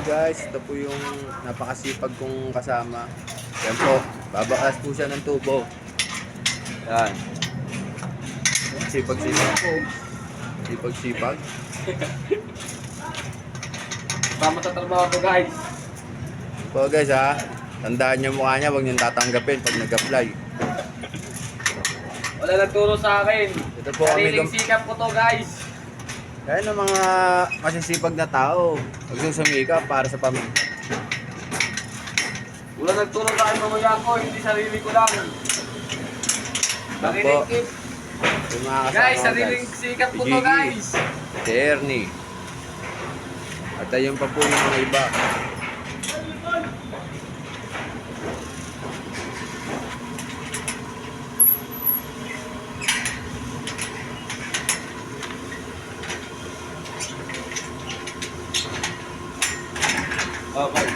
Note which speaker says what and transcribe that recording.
Speaker 1: guys, ito po yung napakasipag kong kasama. Yan po, babakas po siya ng tubo. Yan. Sipag-sipag po. Sipag-sipag.
Speaker 2: Tama sa trabaho ko guys.
Speaker 1: Yan po guys ha, tandaan niyo mukha niya, huwag niyong tatanggapin pag nag-apply.
Speaker 2: Wala nagturo sa akin.
Speaker 1: Ito po kami
Speaker 2: Sariling sikap ko to guys.
Speaker 1: Kaya ng mga masisipag na tao, magsusumikap para sa pamilya.
Speaker 2: Wala nagturo sa akin mamaya ko, hindi sarili ko lang. Sariling sikap.
Speaker 1: Yung mga kasama
Speaker 2: Guys,
Speaker 1: ko,
Speaker 2: sariling sikap ko to
Speaker 1: Gigi,
Speaker 2: guys.
Speaker 1: Si Ernie. At ayun pa po yung mga iba.
Speaker 2: Okay.